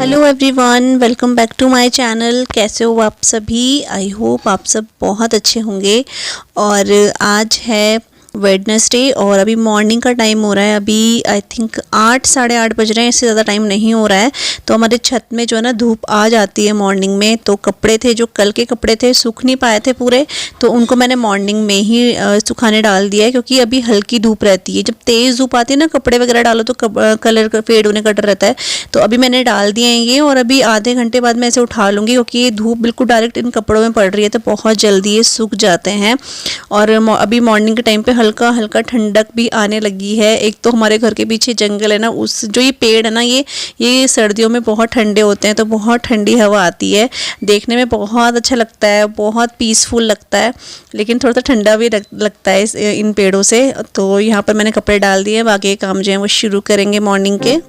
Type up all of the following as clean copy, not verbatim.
Hello everyone, welcome back to my channel. कैसे हो आप सभी? आई होप आप सब बहुत अच्छे होंगे। और आज है वेडनेसडे और अभी मॉर्निंग का टाइम हो रहा है। अभी आई थिंक 8 साढ़े 8 बज रहे हैं, इससे ज़्यादा टाइम नहीं हो रहा है। तो हमारे छत में जो है ना धूप आ जाती है मॉर्निंग में। तो कपड़े थे, जो कल के कपड़े थे, सूख नहीं पाए थे पूरे, तो उनको मैंने मॉर्निंग में ही सुखाने डाल दिया है, क्योंकि अभी हल्की धूप रहती है। जब तेज़ धूप आती है ना, कपड़े वगैरह डालो तो कलर फेड होने का डर रहता है। तो अभी मैंने डाल दिए हैं ये, और अभी आधे घंटे बाद मैं इसे उठा लूँगी, क्योंकि ये धूप बिल्कुल डायरेक्ट इन कपड़ों में पड़ रही है, तो बहुत जल्दी ये सूख जाते हैं। और अभी मॉर्निंग के टाइम पे हल्का हल्का ठंडक भी आने लगी है। एक तो हमारे घर के पीछे जंगल है ना, उस जो ये पेड़ है ना, ये सर्दियों में बहुत ठंडे होते हैं, तो बहुत ठंडी हवा आती है। देखने में बहुत अच्छा लगता है, बहुत पीसफुल लगता है, लेकिन थोड़ा सा ठंडा भी लगता है इन पेड़ों से। तो यहाँ पर मैंने कपड़े डाल दिए, बाकी काम जो है वो शुरू करेंगे मॉर्निंग के।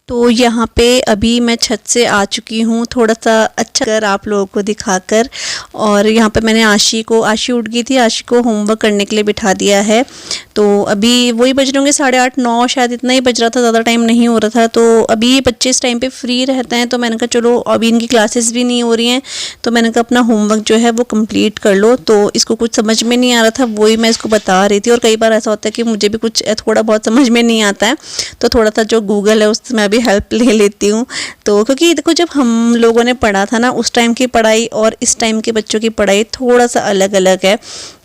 तो यहाँ पे अभी मैं छत से आ चुकी हूँ, थोड़ा सा अच्छा कर आप लोगों को दिखाकर। और यहाँ पे मैंने आशी उठ गई थी, आशी को होमवर्क करने के लिए बिठा दिया है। तो अभी वही बज रहे होंगे 8:30 9, शायद इतना ही बज रहा था, ज़्यादा टाइम नहीं हो रहा था। तो अभी ये बच्चे इस टाइम पे फ्री रहते हैं, तो मैंने कहा चलो, अभी इनकी क्लासेस भी नहीं हो रही हैं, तो मैंने कहा अपना होमवर्क जो है वो कंप्लीट कर लो। तो इसको कुछ समझ में नहीं आ रहा था, वही मैं इसको बता रही थी। और कई बार ऐसा होता है कि मुझे भी कुछ थोड़ा बहुत समझ में नहीं आता है, तो थोड़ा सा जो गूगल है उससे मैं भी हेल्प ले लेती हूँ। तो क्योंकि देखो, जब हम लोगों ने पढ़ा था ना, उस टाइम की पढ़ाई और इस टाइम के बच्चों की पढ़ाई थोड़ा सा अलग अलग है।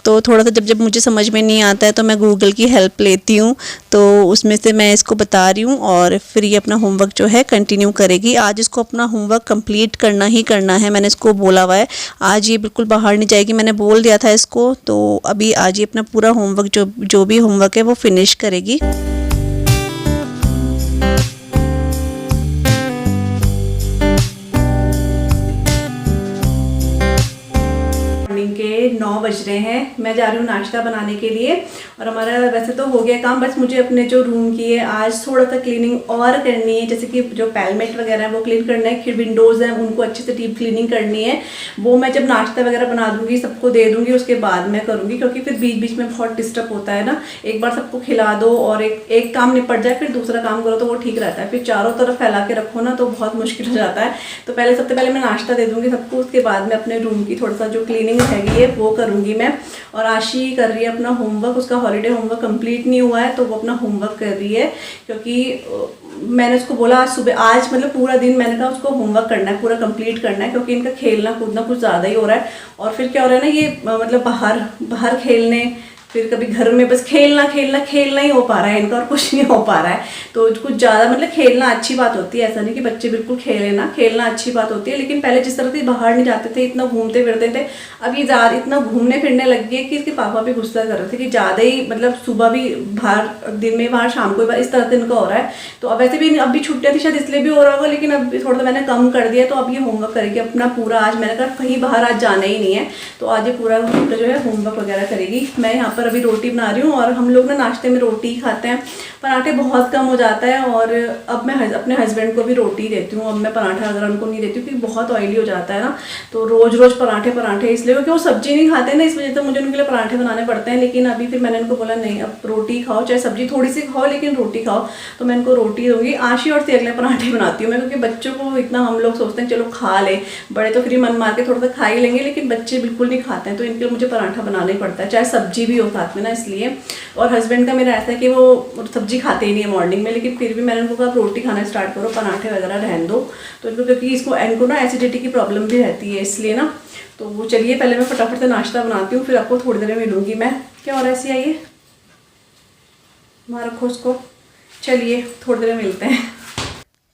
तो थोड़ा सा जब मुझे समझ में नहीं आता है, तो मैं गूगल की हेल्प लेती हूँ। तो उसमें से मैं इसको बता रही हूँ, और फिर ये अपना होमवर्क जो है कंटिन्यू करेगी। आज इसको अपना होमवर्क कंप्लीट करना ही करना है, मैंने इसको बोला हुआ है। आज ये बिल्कुल बाहर नहीं जाएगी, मैंने बोल दिया था इसको। तो अभी आज ये अपना पूरा होमवर्क जो भी होमवर्क है वो फिनिश करेगी। के 9 बज रहे हैं, मैं जा रही हूँ नाश्ता बनाने के लिए। और हमारा वैसे तो हो गया काम, बस मुझे अपने जो रूम की है आज थोड़ा सा क्लीनिंग और करनी है। जैसे कि जो पैलमेट वगैरह है वो क्लीन करना है, फिर विंडोज़ हैं उनको अच्छे से डीप क्लीनिंग करनी है। वो मैं जब नाश्ता वगैरह बना दूंगी, सबको दे दूंगी, उसके बाद मैं करूँगी, क्योंकि फिर बीच बीच में बहुत डिस्टर्ब होता है ना। एक बार सबको खिला दो और एक काम निपट जाए, फिर दूसरा काम करो, तो वो ठीक रहता है। फिर चारों तरफ फैला के रखो ना, तो बहुत मुश्किल हो जाता है। तो सबसे पहले मैं नाश्ता दे दूँगी सबको, उसके बाद में अपने रूम की थोड़ा सा जो क्लीनिंग रहेगी है वो करूँगी मैं। और आशी कर रही है अपना होमवर्क, उसका हॉलीडे होमवर्क कंप्लीट नहीं हुआ है, तो वो अपना होमवर्क कर रही है। क्योंकि मैंने उसको बोला आज मतलब पूरा दिन मैंने कहा उसको होमवर्क करना है, पूरा कंप्लीट करना है, क्योंकि इनका खेलना कूदना कुछ ज़्यादा ही हो रहा है। और फिर क्या हो रहा है ना, ये मतलब बाहर खेलने, फिर कभी घर में बस खेलना ही हो पा रहा है इनका, और कुछ नहीं हो पा रहा है। तो कुछ ज़्यादा मतलब खेलना अच्छी बात होती है, ऐसा नहीं कि बच्चे बिल्कुल खेले ना, खेलना अच्छी बात होती है। लेकिन पहले जिस तरह से बाहर नहीं जाते थे, इतना घूमते फिरते थे, अब ये ज़्यादा इतना घूमने फिरने लग गए कि इसके पापा भी गुस्सा कर रहे थे कि ज़्यादा ही मतलब सुबह भी बाहर, दिन में बाहर, शाम को बाहर, इस तरह से इनका हो रहा है। तो अब वैसे भी अब भी छुट्टियाँ थी शायद इसलिए भी हो रहा होगा, लेकिन अब थोड़ा सा मैंने कम कर दिया। तो अब ये होमवर्क करेगी अपना पूरा। आज मैंने कहा कहीं बाहर आज जाना ही नहीं है, तो आज ये पूरा जो है होमवर्क वगैरह करेगी। मैं यहाँ पर अभी रोटी बना रही हूँ, और हम लोग ना नाश्ते में रोटी खाते हैं, पराठे बहुत कम हो जाता है। और अब मैं अपने हस्बैंड को भी रोटी देती हूँ। अब मैं पराठा वगैरह उनको नहीं देती हूँ, क्योंकि बहुत ऑयली हो जाता है ना। तो रोज़ रोज़ पराठे इसलिए, क्योंकि वो सब्जी नहीं खाते ना, इस वजह से मुझे उनके लिए पराठे बनाने पड़ते हैं। लेकिन अभी फिर मैंने उनको बोला नहीं, अब रोटी खाओ, चाहे सब्जी थोड़ी सी खाओ, लेकिन रोटी खाओ। तो मैं उनको रोटी दूँगी। आशी और से अगले पराठे बनाती हूँ मैं, क्योंकि बच्चों को इतना हम लोग सोचते हैं चलो खा ले, बड़े तो फिर मन मार के थोड़ा सा खा ही लेंगे, लेकिन बच्चे बिल्कुल नहीं खाते हैं। तो इनके लिए मुझे पराठा बनाना ही पड़ता है, चाहे सब्जी भी हो, साथ में ना, इसलिए। और हस्बैंड का मेरा ऐसा है कि वो सब्जी खाते ही नहीं है मॉर्निंग में, लेकिन फिर भी मैंने उनको कहा रोटी खाना स्टार्ट करो, पराठे वगैरह रहने दो। तो इनको क्योंकि इनको ना एसिडिटी की प्रॉब्लम भी रहती है, इसलिए ना। तो वो चलिए पहले मैं फटाफट से नाश्ता बनाती हूँ, फिर आपको थोड़ी देर में मिलूंगी मैं। क्या हो रहा है ऐसी, आइए वहाँ रखो उसको, चलिए थोड़ी देर में मिलते हैं।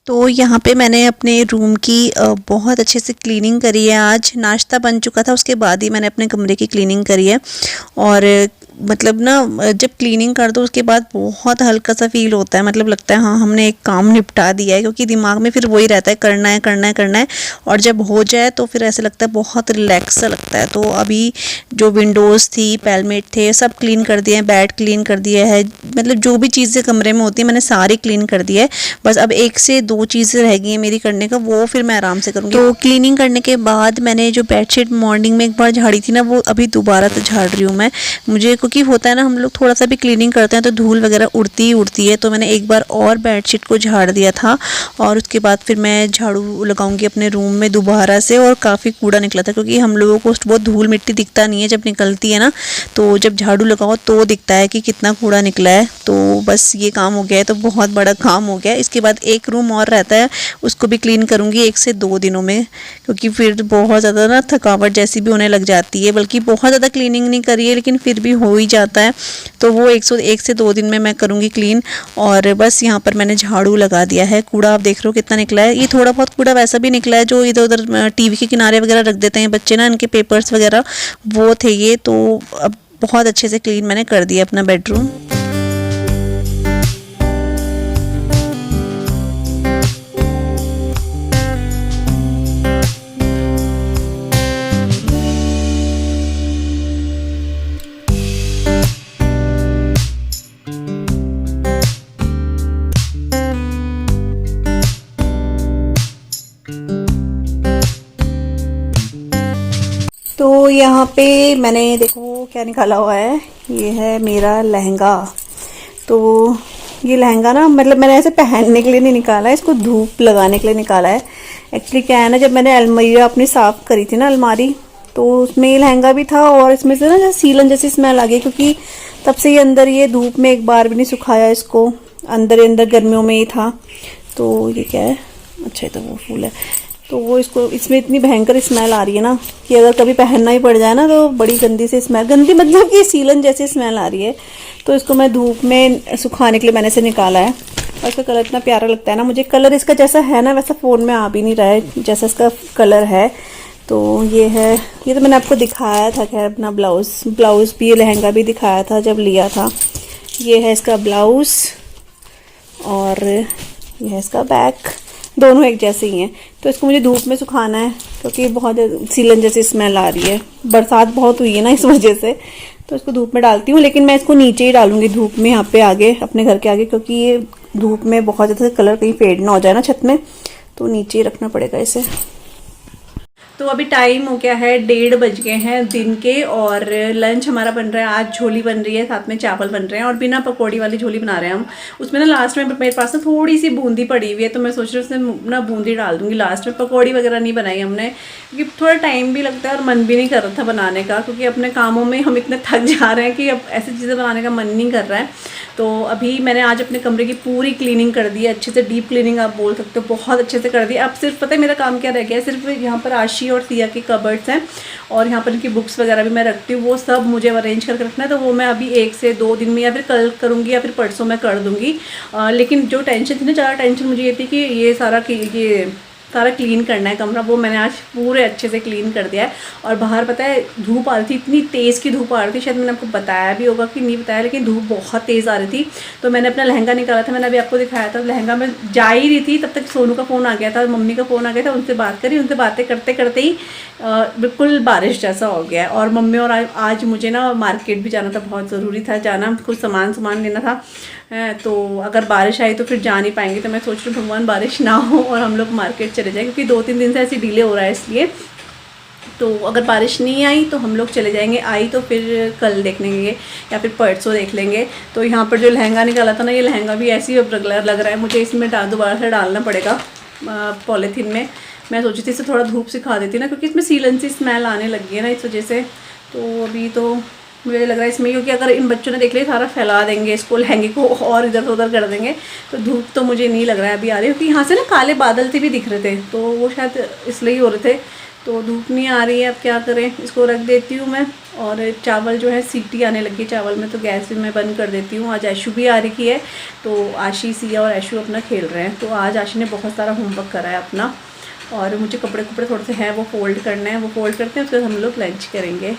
तो यहाँ पे मैंने अपने रूम की बहुत अच्छे से क्लीनिंग करी है। आज नाश्ता बन चुका था, उसके बाद ही मैंने अपने कमरे की क्लीनिंग करी है। और मतलब ना जब क्लीनिंग कर दो उसके बाद बहुत हल्का सा फील होता है, मतलब लगता है हाँ हमने एक काम निपटा दिया है, क्योंकि दिमाग में फिर वही रहता है करना है करना है करना है। और जब हो जाए तो फिर ऐसा लगता है बहुत रिलैक्स सा लगता है। तो अभी जो विंडोज़ थी, पैलमेट थे, सब क्लीन कर दिए हैं, बेड क्लीन कर दिया है, मतलब जो भी चीज़ें कमरे में होती है मैंने सारी क्लीन कर दी है। बस अब 1 से 2 चीज़ें रह गई हैं मेरी करने का, वो फिर मैं आराम से करूँगी। तो क्लीनिंग करने के बाद मैंने जो बेडशीट मॉर्निंग में एक बार झाड़ी थी ना, वो अभी दोबारा से झाड़ रही हूँ मैं। मुझे क्योंकि होता है ना हम लोग थोड़ा सा भी क्लीनिंग करते हैं तो धूल वगैरह उड़ती ही उड़ती है, तो मैंने एक बार और बेडशीट को झाड़ दिया था। और उसके बाद फिर मैं झाड़ू लगाऊंगी अपने रूम में दोबारा से। और काफ़ी कूड़ा निकला था, क्योंकि हम लोगों को बहुत धूल मिट्टी दिखता नहीं है जब निकलती है ना, तो जब झाड़ू लगाओ तो दिखता है कि कितना कूड़ा निकला है। तो बस ये काम हो गया है, तो बहुत बड़ा काम हो गया है। इसके बाद एक रूम और रहता है, उसको भी क्लीन करूँगी 1 से 2 दिनों में, क्योंकि फिर बहुत ज़्यादा ना थकावट जैसी भी होने लग जाती है। बल्कि बहुत ज़्यादा क्लीनिंग नहीं करी है, लेकिन फिर भी हो ही जाता है, तो वो 1 से 2 दिन में मैं करूँगी क्लीन। और बस यहाँ पर मैंने झाड़ू लगा दिया है। कूड़ा आप देख रहे हो कितना निकला है। ये थोड़ा बहुत कूड़ा वैसा भी निकला है जो इधर उधर टीवी के किनारे वगैरह रख देते हैं बच्चे ना, इनके पेपर्स वगैरह वो थे ये। तो अब बहुत अच्छे से क्लीन मैंने कर दिया अपना बेडरूम। तो यहाँ पे मैंने देखो क्या निकाला हुआ है, ये है मेरा लहंगा। तो ये लहंगा ना मतलब मैंने ऐसे पहनने के लिए नहीं निकाला है, इसको धूप लगाने के लिए निकाला है। एक्चुअली क्या है ना, जब मैंने अलमीरा अपनी साफ़ करी थी ना अलमारी, तो उसमें ये लहंगा भी था और इसमें से ना जैसे सीलन जैसी स्मेल आ गई, क्योंकि तब से ये अंदर ये धूप में एक बार भी नहीं सुखाया इसको, अंदर गर्मियों में ही था। तो ये क्या है, अच्छा ये तो वो फूल है। तो वो इसको इसमें इतनी भयंकर स्मेल आ रही है ना कि अगर कभी पहनना ही पड़ जाए ना तो बड़ी गंदी से स्मेल, गंदी मतलब कि सीलन जैसी स्मेल आ रही है। तो इसको मैं धूप में सुखाने के लिए मैंने इसे निकाला है। और इसका कलर इतना प्यारा लगता है ना मुझे, कलर इसका जैसा है ना वैसा फ़ोन में आ भी नहीं रहा है जैसा इसका कलर है। तो ये है, ये तो मैंने आपको दिखाया था खैर अपना ब्लाउज़ भी, ये लहंगा भी दिखाया था जब लिया था। ये है इसका ब्लाउज़ और ये है इसका बैक, दोनों एक जैसे ही हैं। तो इसको मुझे धूप में सुखाना है, क्योंकि बहुत सीलन जैसी स्मेल आ रही है, बरसात बहुत हुई है ना इस वजह से। तो इसको धूप में डालती हूँ, लेकिन मैं इसको नीचे ही डालूंगी धूप में, यहाँ पे आगे अपने घर के आगे, क्योंकि ये धूप में बहुत ज़्यादा कलर कहीं फेड ना हो जाए ना छत में, तो नीचे ही रखना पड़ेगा इसे। तो अभी टाइम हो गया है 1:30 बज गए हैं दिन के, और लंच हमारा बन रहा है आज, झोली बन रही है, साथ में चावल बन रहे हैं और बिना पकौड़ी वाली झोली बना रहे हैं हम। उसमें ना लास्ट में मेरे पास ना थोड़ी सी बूंदी पड़ी हुई है, तो मैं सोच रही हूँ उसमें ना बूंदी डाल दूँगी लास्ट में। पकौड़ी वगैरह नहीं बनाई हमने, क्योंकि थोड़ा टाइम भी लगता है और मन भी नहीं कर रहा था बनाने का, क्योंकि अपने कामों में हम इतने थक जा रहे हैं कि अब ऐसी चीज़ें बनाने का मन नहीं कर रहा है। तो अभी मैंने आज अपने कमरे की पूरी क्लीनिंग कर दी है, अच्छे से डीप क्लीनिंग आप बोल सकते हो, बहुत अच्छे से कर दी। अब सिर्फ पता है मेरा काम क्या रह गया है, सिर्फ यहाँ पर आशी और सिया की कबर्ड्स हैं और यहाँ पर इनकी बुक्स वगैरह भी मैं रखती हूँ, वो सब मुझे अरेंज करके रखना है। तो वो मैं अभी 1 से 2 दिन में या फिर कल करूँगी या फिर परसों मैं कर दूँगी। लेकिन जो टेंशन थी ना, ज़्यादा टेंशन मुझे ये थी कि ये सारा क्लीन करना है कमरा, वो मैंने आज पूरे अच्छे से क्लीन कर दिया है। और बाहर पता है धूप आ रही थी, इतनी तेज़ की धूप आ रही थी, शायद मैंने आपको बताया भी होगा कि नहीं बताया, लेकिन धूप बहुत तेज़ आ रही थी। तो मैंने अपना लहंगा निकाला था, मैंने अभी आपको दिखाया था। लहंगा में जा ही रही थी, तब तक सोनू का फ़ोन आ गया था, मम्मी का फ़ोन आ गया था, उनसे बात करी, उनसे बातें करते करते ही बिल्कुल बारिश जैसा हो गया। और मम्मी और आज मुझे ना मार्केट भी जाना था, बहुत ज़रूरी था जाना, कुछ सामान लेना था। तो अगर बारिश आई तो फिर जा नहीं पाएंगे, तो मैं सोच रही हूँ भगवान बारिश ना हो और हम लोग मार्केट चले जाएं, क्योंकि 2-3 दिन से ऐसे डिले हो रहा है इसलिए। तो अगर बारिश नहीं आई तो हम लोग चले जाएंगे, आई तो फिर कल देख लेंगे या फिर परसों देख लेंगे। तो यहाँ पर जो लहंगा निकाला था ना, ये लहंगा भी ऐसे ही अब लग रहा है मुझे, इसमें दोबारा से डालना पड़ेगा पॉलीथीन में। मैं सोची थी इसे थोड़ा धूप सिखा देती ना, क्योंकि इसमें सीलन सी स्मेल आने लगी है ना इस वजह से। तो अभी तो मुझे लग रहा है इसमें, क्योंकि अगर इन बच्चों ने देख लिया सारा फैला देंगे, इसको लहंगे को और इधर से उधर कर देंगे। तो धूप तो मुझे नहीं लग रहा है अभी आ रही, क्योंकि यहाँ से ना काले बादल से भी दिख रहे थे, तो वो शायद इसलिए हो रहे थे। तो धूप नहीं आ रही है, अब क्या करें, इसको रख देती हूँ मैं। और चावल जो है सीटी आने लगी चावल में, तो गैस भी मैं बंद कर देती हूँ। आज ऐशू भी आ रही है, तो आशी, सिया और ऐशू अपना खेल रहे हैं। तो आज आशी ने बहुत सारा होमवर्क करा है अपना, और मुझे कपड़े थोड़े से हैं वो फोल्ड करने हैं, वो फोल्ड करते हैं, उसके बाद हम लोग लंच करेंगे।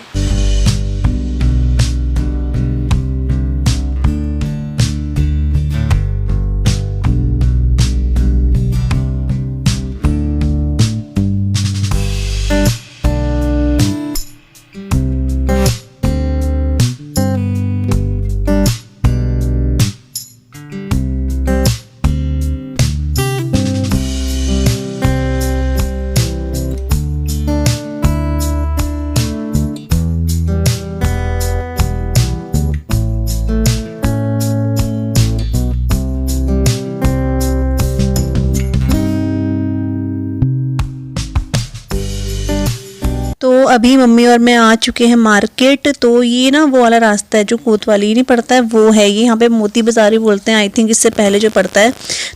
तो अभी मम्मी और मैं आ चुके हैं मार्केट। तो ये ना वो वाला रास्ता है जो कोतवाली नहीं पड़ता है, वो है ये, यहाँ पे मोती बाज़ार ही बोलते हैं आई थिंक, इससे पहले जो पड़ता है।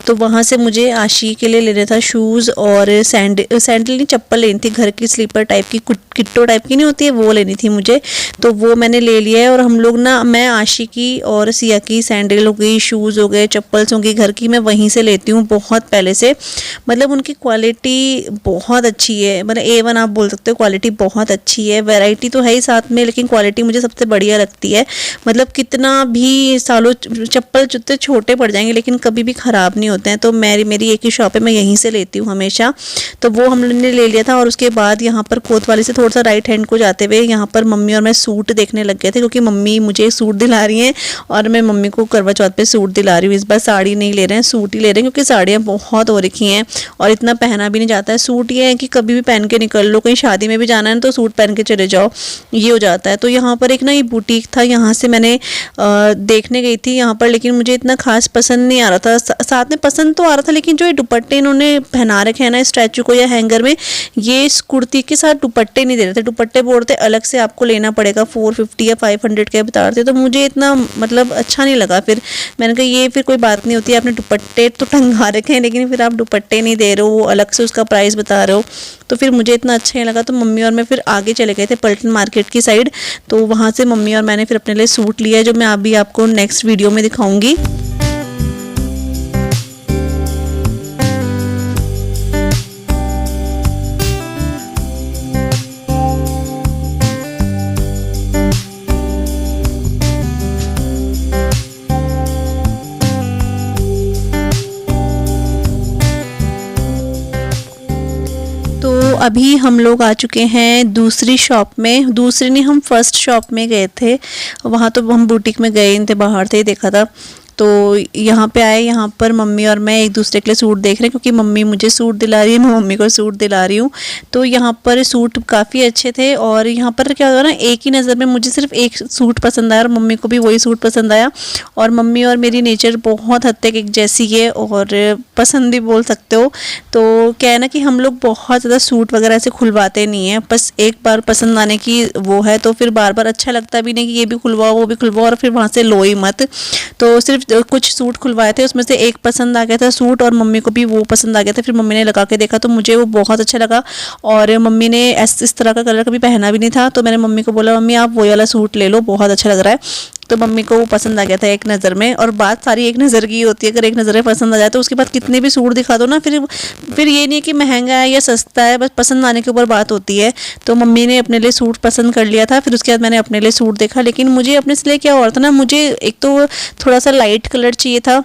तो वहाँ से मुझे आशी के लिए लेना था शूज़ और सैंडल नहीं, चप्पल लेनी थी, घर की स्लीपर टाइप की, किट्टो टाइप की नहीं होती है, वो लेनी थी मुझे। तो वो मैंने ले लिया है। और हम लोग ना, मैं आशी की और सिया की सैंडल हो गई, शूज़ हो गए, चप्पल्स होंगी घर की, मैं वहीं से लेती हूँ बहुत पहले से। मतलब उनकी क्वालिटी बहुत अच्छी है, मतलब A1 आप बोल सकते हो, क्वालिटी बहुत अच्छी है। वैरायटी तो है ही साथ में, लेकिन क्वालिटी मुझे सबसे बढ़िया लगती है। मतलब कितना भी सालों चप्पल जूते छोटे पड़ जाएंगे लेकिन कभी भी ख़राब नहीं होते हैं। तो मेरी एक ही शॉप है, मैं यहीं से लेती हूँ हमेशा। तो वो हम लोगों ने ले लिया था। और उसके बाद यहाँ पर कोतवाली से थोड़ा सा राइट हैंड को जाते हुए यहाँ पर मम्मी और मैं सूट देखने लग गए थे, क्योंकि मम्मी मुझे सूट दिला रही हैं और मैं मम्मी को करवा चौथ पे सूट दिला रही हूँ। इस बार साड़ी नहीं ले रहे हैं, सूट ही ले रहे हैं, क्योंकि साड़ियाँ बहुत हो रखी हैं और इतना पहना भी नहीं जाता है। सूट ये है कि कभी भी पहन के निकल लो, कहीं शादी में भी जाना है तो सूट पहन के चले जाओ, ये हो जाता है। तो यहाँ पर एक ना ये बुटीक था, यहाँ से मैंने देखने गई थी यहाँ पर, लेकिन मुझे इतना खास पसंद नहीं आ रहा था। साथ में पसंद तो आ रहा था, लेकिन जो ये दुपट्टे इन्होंने पहना रखे हैं ना स्टैचू को या हैंगर में, ये इस कुर्ती के साथ दुपट्टे नहीं दे रहे थे। दुपट्टे बोलते अलग से आपको लेना पड़ेगा, 450 या 500 के बता रहे थे। तो मुझे इतना मतलब अच्छा नहीं लगा। फिर मैंने कहा ये फिर कोई बात नहीं होती, आपने दुपट्टे तो टंगा रखे हैं लेकिन फिर आप दुपट्टे नहीं दे रहे हो, अलग से उसका प्राइस बता रहे हो। तो फिर मुझे इतना अच्छा नहीं लगा। तो मम्मी और मैं फिर आगे चले गए थे पलटन मार्केट की साइड। तो वहाँ से मम्मी और मैंने फिर अपने लिए सूट लिया है, जो मैं अभी आपको नेक्स्ट वीडियो में दिखाऊंगी। अभी हम लोग आ चुके हैं दूसरी शॉप में, दूसरी नहीं हम फर्स्ट शॉप में गए थे। वहाँ तो हम बुटीक में गए नहीं थे, बाहर से ही देखा था। तो यहाँ पे आए, यहाँ पर मम्मी और मैं एक दूसरे के लिए सूट देख रहे हैं, क्योंकि मम्मी मुझे सूट दिला रही है, मैं मम्मी को सूट दिला रही हूँ। तो यहाँ पर सूट काफ़ी अच्छे थे। और यहाँ पर क्या हुआ ना, एक ही नज़र में मुझे सिर्फ एक सूट पसंद आया और मम्मी को भी वही सूट पसंद आया। और मम्मी और मेरी नेचर बहुत हद तक एक जैसी है, और पसंद भी बोल सकते हो। तो क्या है ना कि हम लोग बहुत ज़्यादा सूट वगैरह से खुलवाते नहीं हैं, बस एक बार पसंद आने की वो है, तो फिर बार बार अच्छा लगता भी नहीं कि ये भी खुलवाओ वो भी खुलवाओ और फिर वहाँ से लो ही मत। तो सिर्फ कुछ सूट खुलवाए थे, उसमें से एक पसंद आ गया था सूट, और मम्मी को भी वो पसंद आ गया था। फिर मम्मी ने लगा के देखा तो मुझे वो बहुत अच्छा लगा। और मम्मी ने इस तरह का कलर कभी पहना भी नहीं था। तो मैंने मम्मी को बोला, मम्मी आप वो वाला सूट ले लो, बहुत अच्छा लग रहा है। तो मम्मी को वो पसंद आ गया था एक नज़र में। और बात सारी एक नज़र की होती है, अगर एक नज़र में पसंद आ जाए तो उसके बाद कितने भी सूट दिखा दो ना, फिर ये नहीं है कि महंगा है या सस्ता है, बस पसंद आने के ऊपर बात होती है। तो मम्मी ने अपने लिए सूट पसंद कर लिया था। फिर उसके बाद मैंने अपने लिए सूट देखा, लेकिन मुझे अपने लिए क्या और था ना, मुझे एक तो थोड़ा सा लाइट कलर चाहिए था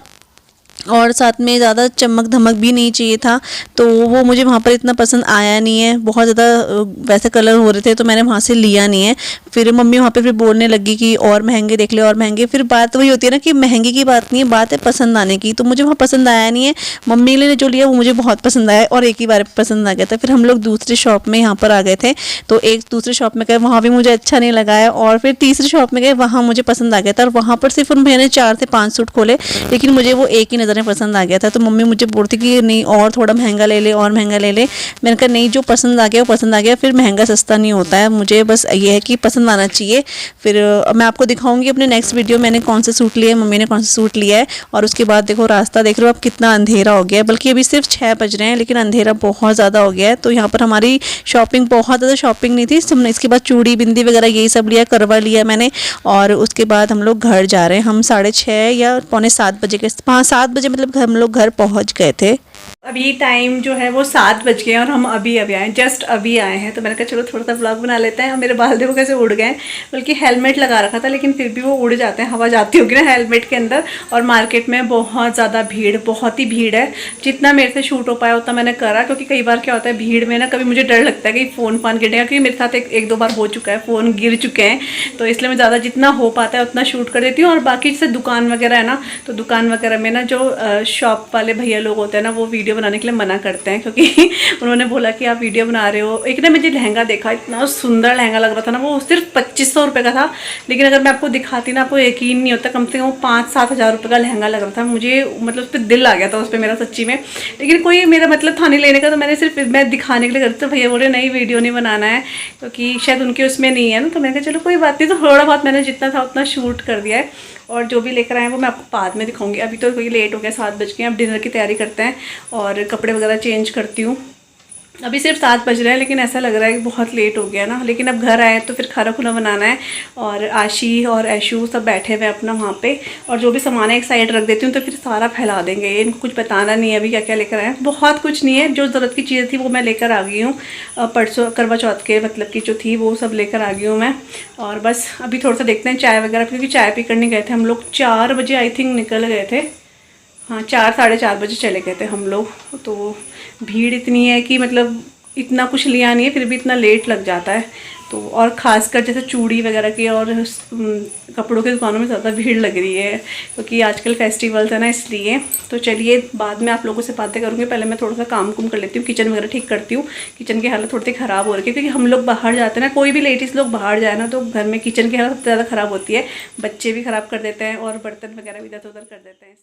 और साथ में ज़्यादा चमक धमक भी नहीं चाहिए था। तो वो मुझे वहाँ पर इतना पसंद आया नहीं है, बहुत ज़्यादा वैसे कलर हो रहे थे, तो मैंने वहाँ से लिया नहीं है। फिर मम्मी वहाँ पे फिर बोलने लगी कि और महंगे देख ले और महंगे। फिर बात वही होती है ना कि महंगे की बात नहीं है, बात है पसंद आने की। तो मुझे वहाँ पसंद आया नहीं है। मम्मी ने जो लिया वो मुझे बहुत पसंद आया और एक ही बार पसंद आ गया था। फिर हम लोग दूसरी शॉप में यहाँ पर आ गए थे। तो एक दूसरी शॉप में गए, वहाँ भी मुझे अच्छा नहीं लगा है। और फिर तीसरी शॉप में गए, वहाँ मुझे पसंद आ गया था। और वहाँ पर सिर्फ मैंने 4 से 5 सूट खोले, लेकिन मुझे वो एक ही नज़र ज़्यादा पसंद आ गया था। तो मम्मी मुझे बोलती कि नहीं और थोड़ा महंगा ले ले और महंगा ले ले। मैंने कहा नहीं, जो पसंद आ गया वो पसंद आ गया, फिर महंगा सस्ता नहीं होता है, मुझे बस ये है कि पसंद आना चाहिए। फिर मैं आपको दिखाऊंगी अपने नेक्स्ट वीडियो मैंने कौन सा सूट लिया है, मम्मी ने कौन सा सूट लिया है। और उसके बाद देखो रास्ता देख रहे हो अब कितना अंधेरा हो गया है, बल्कि अभी सिर्फ 6 बज रहे हैं लेकिन अंधेरा बहुत ज़्यादा हो गया है। तो यहाँ पर हमारी शॉपिंग, बहुत ज़्यादा शॉपिंग नहीं थी, हमने इसके बाद चूड़ी बिंदी वगैरह यही सब लिया, करवा लिया मैंने। और उसके बाद हम लोग घर जा रहे हैं। हम 6:30 या 6:45 बजे के, हाँ 7 बजे मतलब हम लोग घर पहुँच गए थे। अभी टाइम जो है वो 7 बज गए और हम अभी आए हैं, जस्ट अभी आए हैं। तो मैंने कहा चलो थोड़ा सा व्लॉग बना लेते हैं। और मेरे बाल देखो कैसे उड़ गए, बल्कि हेलमेट लगा रखा था लेकिन फिर भी वो उड़ जाते हैं, हवा जाती होगी ना हेलमेट के अंदर। और मार्केट में बहुत ज़्यादा भीड़, बहुत ही भीड़ है। जितना मेरे से शूट हो पाया उतना मैंने करा, क्योंकि कई बार क्या होता है भीड़ में ना, कभी मुझे डर लगता है कि फ़ोन गिरेगा, क्योंकि मेरे साथ एक दो बार हो चुका है, फ़ोन गिर चुके हैं। तो इसलिए मैं ज़्यादा जितना हो पाता है उतना शूट कर देती हूँ। और बाकी जैसे दुकान वगैरह है ना, तो दुकान वगैरह में ना जो शॉप वाले भैया लोग होते हैं ना, वो वीडियो बनाने के लिए मना करते हैं, क्योंकि उन्होंने बोला कि आप वीडियो बना रहे हो। एक ना मुझे लहंगा देखा, इतना सुंदर लहंगा लग रहा था ना, वो सिर्फ 2500 रुपये का था। लेकिन अगर मैं आपको दिखाती ना, आपको यकीन नहीं होता, कम से कम 5-7 हज़ार रुपये का लहंगा लग रहा था मुझे। मतलब उस पर दिल आ गया था उस पर मेरा सच्ची में। लेकिन कोई मेरा मतलब था नहीं लेने का, तो मैंने सिर्फ मैं दिखाने के लिए करती। तो भैया बोले नहीं वीडियो नहीं बनाना है, क्योंकि शायद उनके उसमें नहीं है ना। तो मैंने कहा चलो कोई बात नहीं। तो थोड़ा बहुत मैंने जितना था उतना शूट कर दिया है। और जो भी लेकर आए हैं वो मैं आपको बाद में दिखाऊंगी। अभी तो कोई लेट हो गया, 7 बज गए, अब डिनर की तैयारी करते हैं और कपड़े वगैरह चेंज करती हूँ। अभी सिर्फ 7 बज रहे हैं लेकिन ऐसा लग रहा है कि बहुत लेट हो गया ना। लेकिन अब घर आए तो फिर खाना खुना बनाना है। और आशी और ऐशू सब बैठे हुए अपना वहाँ पे। और जो भी सामान है एक साइड रख देती हूँ, तो फिर सारा फैला देंगे। इनको कुछ बताना नहीं है अभी क्या क्या लेकर आए हैं। बहुत कुछ नहीं है, जो ज़रूरत की चीज़ें थी वो मैं लेकर आ गई हूँ। परसों करवा चौथ के मतलब की जो थी वो सब लेकर आ गई हूँ मैं। और बस अभी थोड़ा सा देखते हैं चाय वगैरह, क्योंकि चाय पी करने गए थे हम लोग। 4 बजे आई थिंक निकल गए थे, हाँ 4-4:30 बजे चले गए थे हम लोग। तो भीड़ इतनी है कि मतलब इतना कुछ लिया नहीं है, फिर भी इतना लेट लग जाता है। तो और ख़ासकर जैसे चूड़ी वगैरह की और कपड़ों की दुकानों में ज़्यादा भीड़ लग रही है, क्योंकि आजकल फेस्टिवल्स है ना, इसलिए। तो चलिए बाद में आप लोगों से बातें करूँगी, पहले मैं थोड़ा सा काम कुम कर लेती हूँ, किचन वगैरह ठीक करती हूँ। किचन की हालत थोड़ी सी ख़राब हो रही है, क्योंकि हम लोग बाहर जाते हैं ना, कोई भी लेडीज़ लोग बाहर जाए ना, तो घर में किचन की हालत सबसे ज़्यादा ख़राब होती है। बच्चे भी ख़राब कर देते हैं और बर्तन वगैरह भी इधर उधर कर देते हैं।